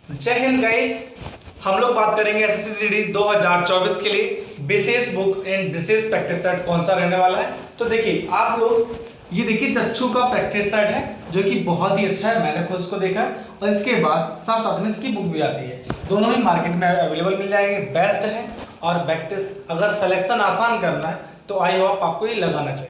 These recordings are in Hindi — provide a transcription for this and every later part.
जय हिंद गाइस। हम लोग बात करेंगे एसएससी जीडी 2024 के लिए विशेष बुक एंड विशेष प्रैक्टिस सेट कौन सा रहने वाला है। तो देखिए आप लोग ये देखिए चच्चू का प्रैक्टिस सेट है जो कि बहुत ही अच्छा है, मैंने खुद उसको देखा है। और इसके बाद साथ साथ में इसकी बुक भी आती है, दोनों ही मार्केट में अवेलेबल मिल जाएंगे, बेस्ट है। और प्रैक्टिस अगर सिलेक्शन आसान करना है तो आई होप आपको ये लगाना चाहिए।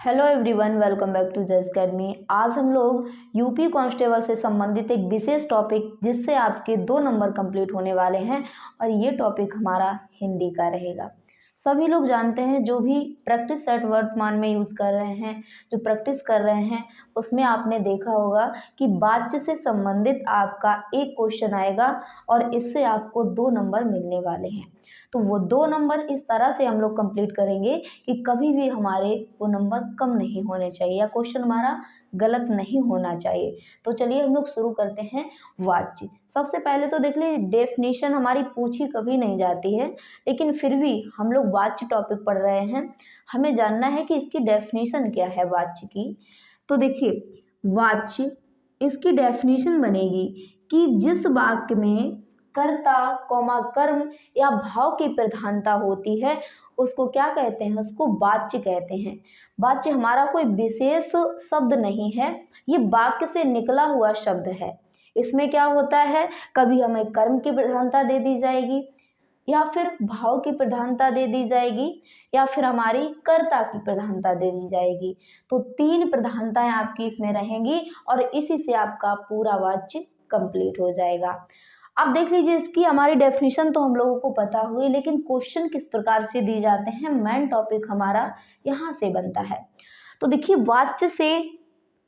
Hello everyone, welcome back to जज अकेडमी। आज हम लोग यूपी कांस्टेबल से संबंधित एक विशेष टॉपिक जिससे आपके 2 नंबर कंप्लीट होने वाले हैं और ये टॉपिक हमारा हिंदी का रहेगा। सभी लोग जानते हैं जो भी प्रैक्टिस सेट वर्तमान में यूज़ कर रहे हैं, जो प्रैक्टिस कर रहे हैं, उसमें आपने देखा होगा कि वाच्य से संबंधित आपका एक क्वेश्चन आएगा और इससे आपको 2 नंबर मिलने वाले हैं। तो वो 2 नंबर इस तरह से हम लोग कंप्लीट करेंगे कि कभी भी हमारे वो नंबर कम नहीं होने चाहिए या क्वेश्चन हमारा गलत नहीं होना चाहिए। तो चलिए हम लोग शुरू करते हैं वाच्य। सबसे पहले तो देख लीजिए, डेफिनेशन हमारी पूछी कभी नहीं जाती है, लेकिन फिर भी हम लोग वाच्य टॉपिक पढ़ रहे हैं, हमें जानना है कि इसकी डेफिनेशन क्या है वाच्य की। तो देखिए, वाच्य इसकी डेफिनेशन बनेगी कि जिस वाक्य में कर्ता कौमा कर्म या भाव की प्रधानता होती है उसको क्या कहते हैं, उसको वाच्य कहते हैं। वाच्य हमारा कोई विशेष शब्द नहीं है, ये वाक्य से निकला हुआ शब्द है। इसमें क्या होता है, कभी हमें कर्म की प्रधानता दे दी जाएगी या फिर भाव की प्रधानता दे दी जाएगी या फिर हमारी कर्ता की प्रधानता दे दी जाएगी। तो 3 प्रधानताएं आपकी इसमें रहेंगी और इसी से आपका पूरा वाच्य कंप्लीट हो जाएगा। अब देख लीजिए, इसकी हमारी डेफिनेशन तो हम लोगों को पता हुई, लेकिन क्वेश्चन किस प्रकार से दिए जाते हैं, मेन टॉपिक हमारा यहाँ से बनता है। तो देखिए, वाच्य से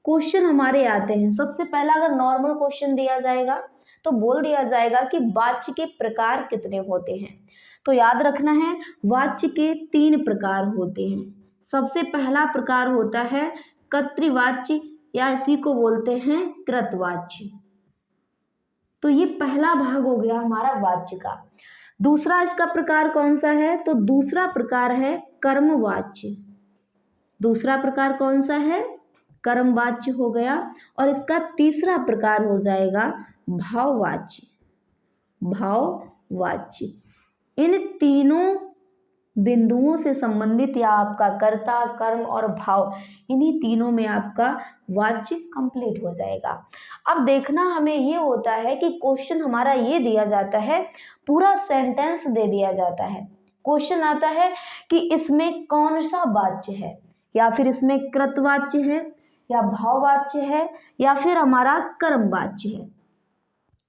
क्वेश्चन हमारे आते हैं। सबसे पहला अगर नॉर्मल क्वेश्चन दिया जाएगा तो बोल दिया जाएगा कि वाच्य के प्रकार कितने होते हैं। तो याद रखना है, वाच्य के 3 प्रकार होते हैं। सबसे पहला प्रकार होता है कर्तृवाच्य या इसी को बोलते हैं कृतवाच्य। तो ये पहला भाग हो गया हमारा वाच्य का। दूसरा इसका प्रकार कौन सा है, तो दूसरा प्रकार है कर्मवाच्य। दूसरा प्रकार कौन सा है, कर्मवाच्य हो गया। और इसका तीसरा प्रकार हो जाएगा भाववाच्य। भाववाच्य इन तीनों बिंदुओं से संबंधित या आपका कर्ता कर्म और भाव, इन्हीं तीनों में आपका वाच्य कंप्लीट हो जाएगा। अब देखना हमें ये होता है कि क्वेश्चन हमारा ये दिया जाता है, पूरा सेंटेंस दे दिया जाता है। क्वेश्चन आता है कि इसमें कौन सा वाच्य है, या फिर इसमें कृतवाच्य है या भाववाच्य है या फिर हमारा कर्मवाच्य है।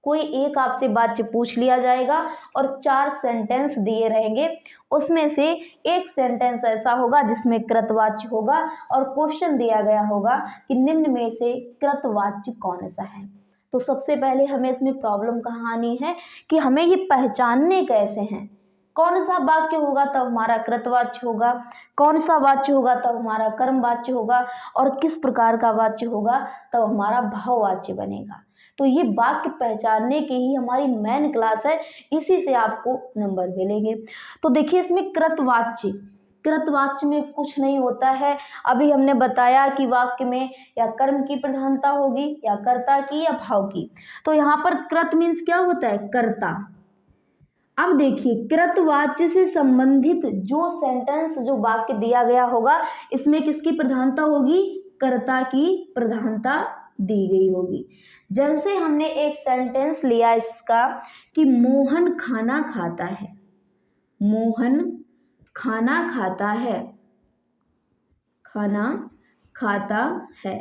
कोई एक आपसे वाच्य पूछ लिया जाएगा और 4 सेंटेंस दिए रहेंगे, उसमें से एक सेंटेंस ऐसा होगा जिसमें कृतवाच्य होगा और क्वेश्चन दिया गया होगा कि निम्न में से कृतवाच्य कौन सा है। तो सबसे पहले हमें इसमें प्रॉब्लम कहाँ आनी है कि हमें ये पहचानने कैसे हैं, कौन सा वाक्य होगा तब हमारा कृतवाच्य होगा, कौन सा वाच्य होगा तब हमारा कर्मवाच्य होगा, और किस प्रकार का वाच्य होगा तब हमारा भाववाच्य बनेगा। तो ये वाक्य पहचानने की ही हमारी मेन क्लास है, इसी से आपको नंबर मिलेंगे। तो देखिए, इसमें कृतवाच्य, कृतवाच्य में कुछ नहीं होता है। अभी हमने बताया कि वाक्य में या कर्म की प्रधानता होगी या कर्ता की या भाव की। तो यहाँ पर कृत मीन्स क्या होता है, कर्ता। अब देखिए, कृतवाच्य से संबंधित जो सेंटेंस, जो वाक्य दिया गया होगा, इसमें किसकी प्रधानता होगी, कर्ता की प्रधानता दी गई होगी। जैसे हमने एक सेंटेंस लिया इसका कि मोहन खाना खाता है। मोहन खाना खाता है, खाना खाता है।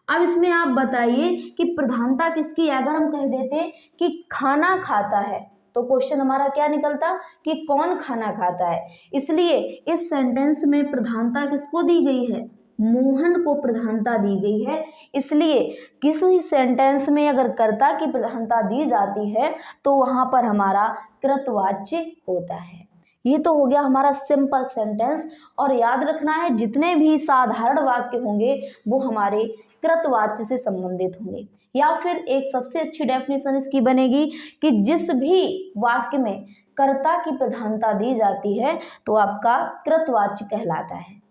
अब इसमें आप बताइए कि प्रधानता किसकी है। अगर हम कह देते कि खाना खाता है तो क्वेश्चन हमारा क्या निकलता कि कौन खाना खाता है। इसलिए इस सेंटेंस में प्रधानता किसको दी गई है, मोहन को प्रधानता दी गई है। इसलिए किसी सेंटेंस में अगर कर्ता की प्रधानता दी जाती है तो वहां पर हमारा कृतवाच्य होता है। ये तो हो गया हमारा सिंपल सेंटेंस। और याद रखना है, जितने भी साधारण वाक्य होंगे वो हमारे कृतवाच्य से संबंधित होंगे। या फिर एक सबसे अच्छी डेफिनेशन इसकी बनेगी कि जिस भी वाक्य में कर्ता की प्रधानता दी जाती है तो आपका कृतवाच्य कहलाता है।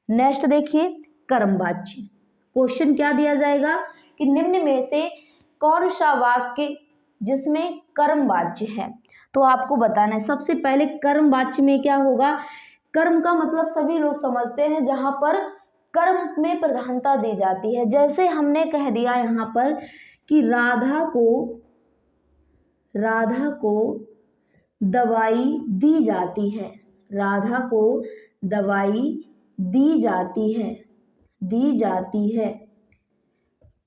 नेक्स्ट देखिए, कर्मवाच्य। क्वेश्चन क्या दिया जाएगा कि निम्न में से कौन सा वाक्य जिसमें कर्म वाच्य है। तो आपको बताना है सबसे पहले कर्म वाच्य में क्या होगा। कर्म का मतलब सभी लोग समझते हैं जहां पर कर्म में प्रधानता दी जाती है। जैसे हमने कह दिया यहाँ पर कि राधा को दवाई दी जाती है, राधा को दवाई दी जाती है।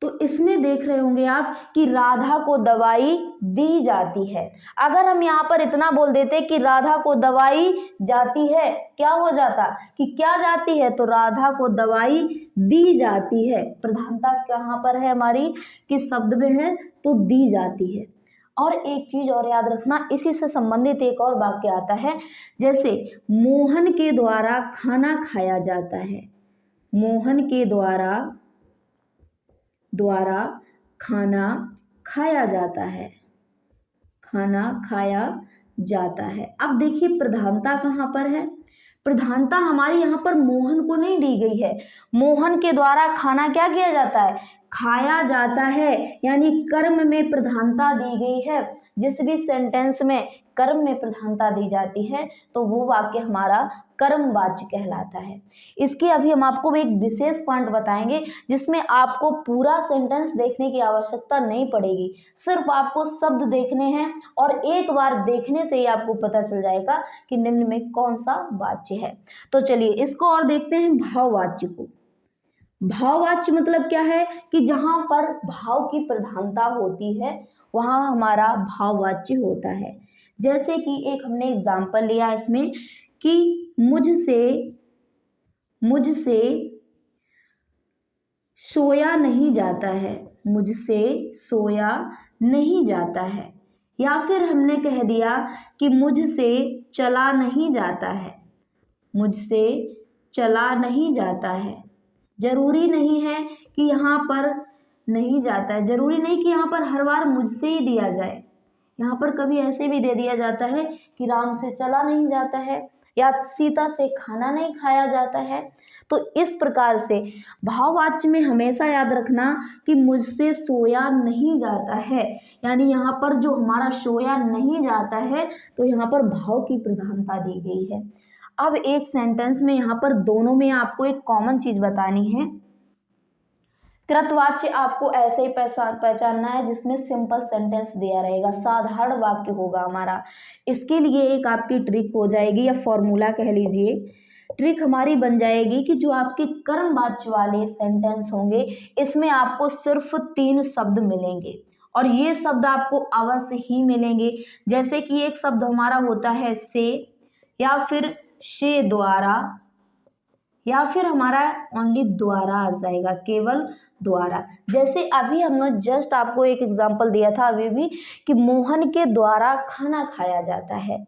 तो इसमें देख रहे होंगे आप कि राधा को दवाई दी जाती है। अगर हम यहाँ पर इतना बोल देते कि राधा को दवाई जाती है, क्या हो जाता कि क्या जाती है, तो राधा को दवाई दी जाती है। प्रधानता कहाँ पर है हमारी, किस शब्द में है, तो दी जाती है। और एक चीज और याद रखना, इसी से संबंधित एक और वाक्य आता है, जैसे मोहन के द्वारा खाना खाया जाता है, मोहन के द्वारा खाना खाया जाता है, खाना खाया जाता है। अब देखिए प्रधानता कहाँ पर है, प्रधानता हमारी यहाँ पर मोहन को नहीं दी गई है। मोहन के द्वारा खाना क्या किया जाता है, खाया जाता है, यानी कर्म में प्रधानता दी गई है। जिस भी सेंटेंस में कर्म में प्रधानता दी जाती है तो वो वाक्य हमारा कर्मवाच्य कहलाता है। इसके अभी हम आपको एक विशेष पॉइंट बताएंगे जिसमें आपको पूरा सेंटेंस देखने की आवश्यकता नहीं पड़ेगी, सिर्फ आपको शब्द देखने हैं और एक बार देखने से ही आपको पता चल जाएगा कि निम्न में कौन सा वाच्य है। तो चलिए इसको और देखते हैं भाववाच्य को। भाववाच्य मतलब क्या है कि जहां पर भाव की प्रधानता होती है वहां हमारा भाववाच्य होता है। जैसे कि एक हमने एग्जाम्पल लिया इसमें कि मुझसे सोया नहीं जाता है, मुझसे सोया नहीं जाता है। या फिर हमने कह दिया कि मुझसे चला नहीं जाता है, मुझसे चला नहीं जाता है। जरूरी नहीं है कि यहाँ पर नहीं जाता है, जरूरी नहीं कि यहाँ पर हर बार मुझसे ही दिया जाए। यहाँ पर कभी ऐसे भी दे दिया जाता है कि राम से चला नहीं जाता है या सीता से खाना नहीं खाया जाता है। तो इस प्रकार से भाववाच्य में हमेशा याद रखना कि मुझसे सोया नहीं जाता है, यानी यहाँ पर जो हमारा सोया नहीं जाता है तो यहाँ पर भाव की प्रधानता दी गई है। अब एक सेंटेंस में यहाँ पर दोनों में आपको एक कॉमन चीज बतानी है। कृतवाच्य आपको ऐसे ही पहचानना है जिसमें सिंपल सेंटेंस दिया रहेगा, साधारण वाक्य होगा हमारा। इसके लिए एक आपकी ट्रिक हो जाएगी या फॉर्मूला कह लीजिए, ट्रिक हमारी बन जाएगी कि जो आपके कर्मवाच्य वाले सेंटेंस होंगे इसमें आपको सिर्फ 3 शब्द मिलेंगे और ये शब्द आपको अवश्य ही मिलेंगे। जैसे कि एक शब्द हमारा होता है से, या फिर से द्वारा, या फिर हमारा ओनली द्वारा आ जाएगा, केवल द्वारा। जैसे अभी हमने जस्ट आपको एक एग्जांपल दिया था अभी भी कि मोहन के द्वारा खाना खाया जाता है।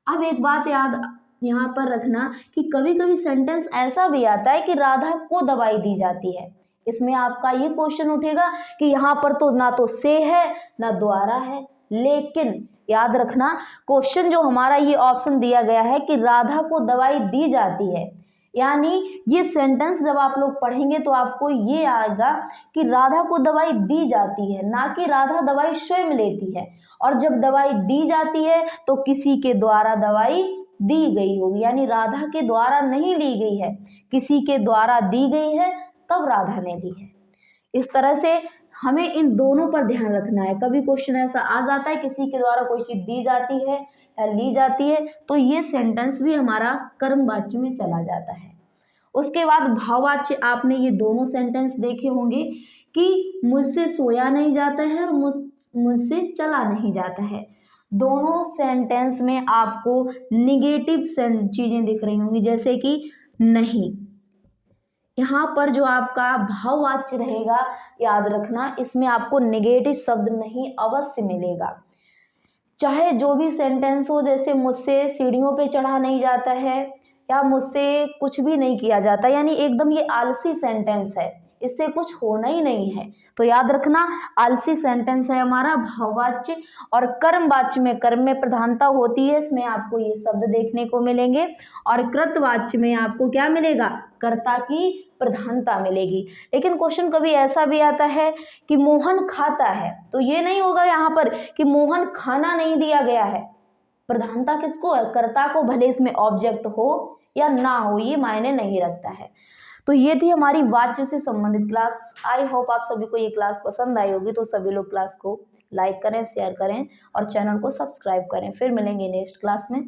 अब एक बात याद यहाँ पर रखना कि कभी कभी सेंटेंस ऐसा भी आता है कि राधा को दवाई दी जाती है। इसमें आपका ये क्वेश्चन उठेगा कि यहाँ पर तो ना तो से है ना द्वारा है, लेकिन याद रखना क्वेश्चन जो हमारा ये ऑप्शन दिया गया है कि राधा को दवाई दी जाती है, यानी ये सेंटेंस जब आप लोग पढ़ेंगे तो आपको ये आएगा कि राधा को दवाई दी जाती है, ना कि राधा दवाई स्वयं लेती है। और जब दवाई दी जाती है तो किसी के द्वारा दवाई दी गई होगी, यानी राधा के द्वारा नहीं ली गई है, किसी के द्वारा दी गई है तब राधा ने ली है। इस तरह से हमें इन दोनों पर ध्यान रखना है। कभी क्वेश्चन ऐसा आ जाता है किसी के द्वारा कोई चीज दी जाती है या ली जाती है तो ये सेंटेंस भी हमारा कर्मवाच्य में चला जाता है। उसके बाद भाववाच्य आपने ये दोनों सेंटेंस देखे होंगे कि मुझसे सोया नहीं जाता है और मुझसे चला नहीं जाता है। दोनों सेंटेंस में आपको निगेटिव चीजें दिख रही होंगी, जैसे कि नहीं। यहाँ पर जो आपका भाववाच्य रहेगा याद रखना, इसमें आपको नेगेटिव शब्द नहीं अवश्य मिलेगा। चाहे जो भी सेंटेंस हो, जैसे मुझसे सीढ़ियों पे चढ़ा नहीं जाता है या मुझसे कुछ भी नहीं किया जाता, यानी एकदम ये आलसी सेंटेंस है, इससे कुछ होना ही नहीं है। तो याद रखना, आलसी सेंटेंस है हमारा भाववाच्य, और कर्मवाच्य में कर्म में प्रधानता होती है, इसमें आपको ये शब्द देखने को मिलेंगे। और कृतवाच्य में आपको क्या मिलेगा, कर्ता की प्रधानता मिलेगी। लेकिन क्वेश्चन कभी ऐसा भी आता है कि मोहन खाता है, तो ये नहीं होगा यहाँ पर कि मोहन खाना नहीं दिया गया है। प्रधानता किसको है, कर्ता को, भले इसमें ऑब्जेक्ट हो या ना हो, ये मायने नहीं रखता है। तो ये थी हमारी वाच्य से संबंधित क्लास। आई होप आप सभी को ये क्लास पसंद आई होगी। तो सभी लोग क्लास को लाइक करें, शेयर करें और चैनल को सब्सक्राइब करें। फिर मिलेंगे नेक्स्ट क्लास में।